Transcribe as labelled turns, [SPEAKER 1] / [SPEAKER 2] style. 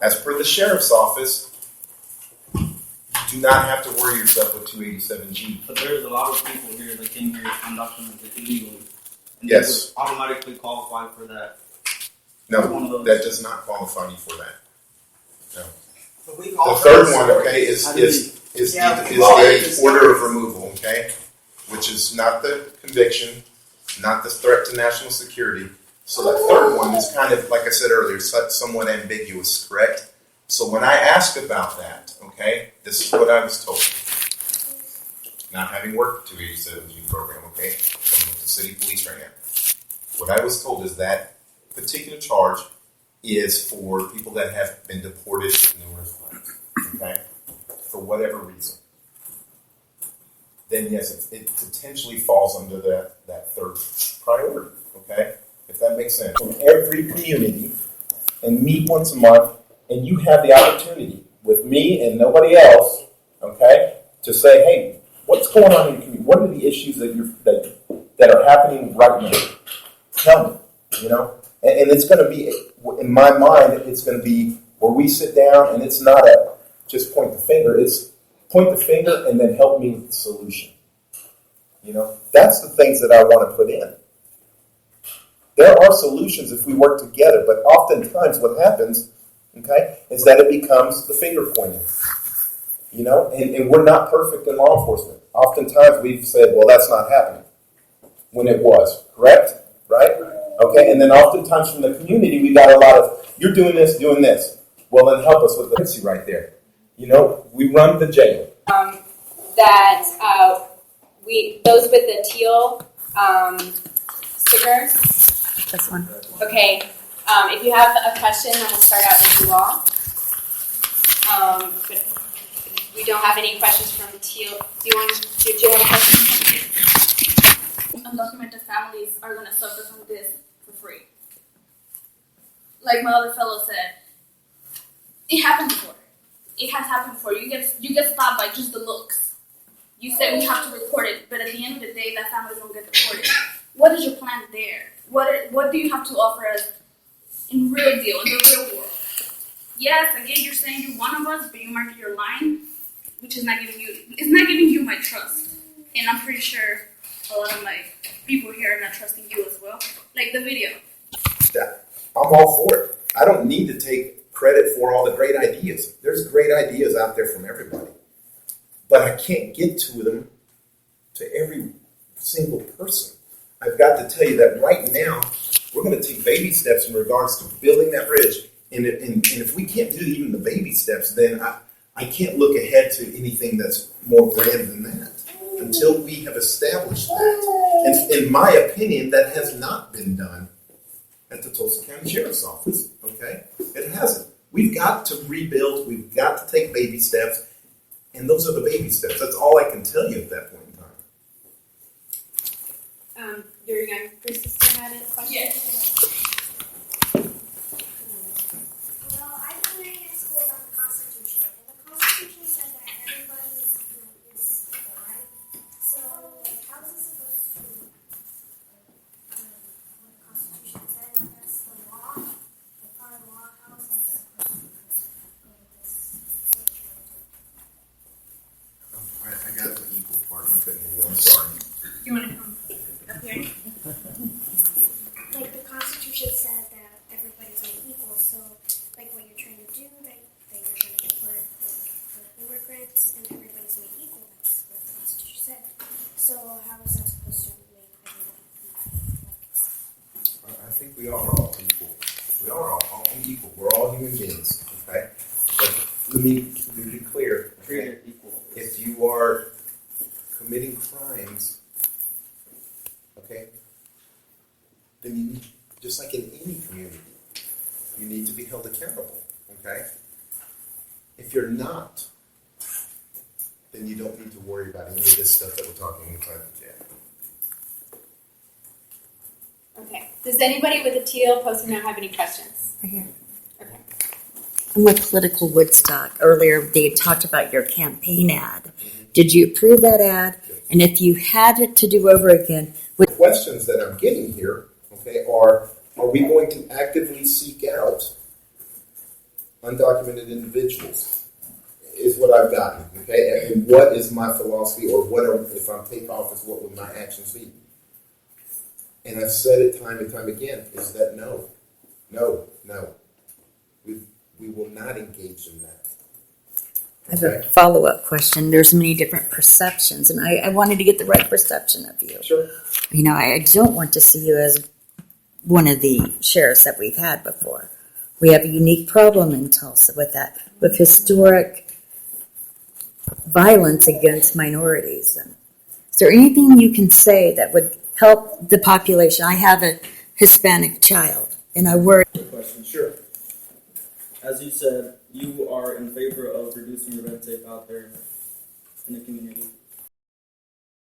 [SPEAKER 1] As per the sheriff's office, you do not have to worry yourself with 287G.
[SPEAKER 2] But there's a lot of people here that came here undocumented illegally. And
[SPEAKER 1] Yes.
[SPEAKER 2] they would automatically qualify for that.
[SPEAKER 1] No, that does not qualify you for that. No.
[SPEAKER 3] The
[SPEAKER 1] third one, okay, is the order of removal, okay, which is not the conviction, not the threat to national security. So the third one is kind of, like I said earlier, somewhat ambiguous, correct? So when I ask about that, okay, this is what I was told. Not having worked 287G program, okay, I'm with the city police right now. What I was told is that particular charge is for people that have been deported numerous times, okay, for whatever reason. Then yes, it potentially falls under that third priority, okay, if that makes sense. From every community, and meet once a month, and you have the opportunity with me and nobody else, okay, to say, hey, what's going on in your community? What are the issues that are happening right now? Tell me, you know. And it's going to be, in my mind, it's going to be where we sit down, and it's not a just point the finger. It's point the finger and then help me with the solution. You know, that's the things that I want to put in. There are solutions if we work together, but oftentimes what happens, okay, is that it becomes the finger pointing. You know, and we're not perfect in law enforcement. Oftentimes we've said, well, that's not happening, when it was, correct? Right? Okay, and then oftentimes from the community, we got a lot of, you're doing this. Well, then help us with the currency right there. You know, we run the jail.
[SPEAKER 4] Those with the teal stickers.
[SPEAKER 5] This one.
[SPEAKER 4] Okay, if you have a question, then we'll start out with you all. But we don't have any questions from the teal. Do you have a question?
[SPEAKER 6] Undocumented families are going to suffer from this for free. Like my other fellow said, it happened before. It has happened before. You get stopped by just the looks. You say we have to report it, but at the end of the day, that family won't get deported. What is your plan there? What do you have to offer us in real deal, in the real world? Yes, again, you're saying you're one of us, but you mark your line, which is not giving you my trust. And I'm pretty sure a lot of my people here are not trusting you as well. Like the video.
[SPEAKER 1] Yeah, I'm all for it. I don't need to take credit for all the great ideas. There's great ideas out there from everybody. But I can't get to them, to every single person. I've got to tell you that right now, we're going to take baby steps in regards to building that bridge. And if we can't do even the baby steps, then I can't look ahead to anything that's more grand than that until we have established that. And in my opinion, that has not been done at the Tulsa County Sheriff's Office. Okay? It hasn't. We've got to rebuild. We've got to take baby steps. And those are the baby steps. That's all I can tell you at that point in time.
[SPEAKER 4] Your sister had a question?
[SPEAKER 6] Yes.
[SPEAKER 7] Well, I've been reading in school about the Constitution, and the Constitution said that everybody is equal, right? So, like, how is it supposed to, what the Constitution said, that's the law, like, part of the law, how is that supposed to go with this?
[SPEAKER 1] I got the equal part. I couldn't hear you. I'm sorry.
[SPEAKER 6] You want to come up here?
[SPEAKER 7] Like, the Constitution said that everybody's made equal, so, like, what you're trying to do, that you're trying to deport, like, the immigrants, and everybody's made equal, that's what the Constitution said. So, how is that supposed to make everyone equal?
[SPEAKER 1] I think we are all equal. We are all equal. We're all human beings. Okay? But let me be clear. Okay? If you are committing crimes, okay, then you need, just like in any community, you need to be held accountable, okay? If you're not, then you don't need to worry about any of this stuff that we're talking about yet.
[SPEAKER 4] Okay. Does anybody with a teal post-it note have any questions?
[SPEAKER 5] Right here.
[SPEAKER 4] Okay.
[SPEAKER 5] With Political Woodstock, earlier they had talked about your campaign ad. Mm-hmm. Did you approve that ad? Yes. And if you had it to do over again...
[SPEAKER 1] The questions that I'm getting here, okay, are we going to actively seek out undocumented individuals is what I've gotten. Okay, and what is my philosophy, or if I'm take office, what would my actions be? And I've said it time and time again: is that no, we will not engage in that.
[SPEAKER 5] I have a follow-up question. There's many different perceptions, and I wanted to get the right perception of you.
[SPEAKER 1] Sure.
[SPEAKER 5] You know, I don't want to see you as one of the sheriffs that we've had before. We have a unique problem in Tulsa with that, with historic violence against minorities. And is there anything you can say that would help the population? I have a Hispanic child, and I worry.
[SPEAKER 2] Good question. Sure. As you said, you are in favor of reducing the red tape out there in the community.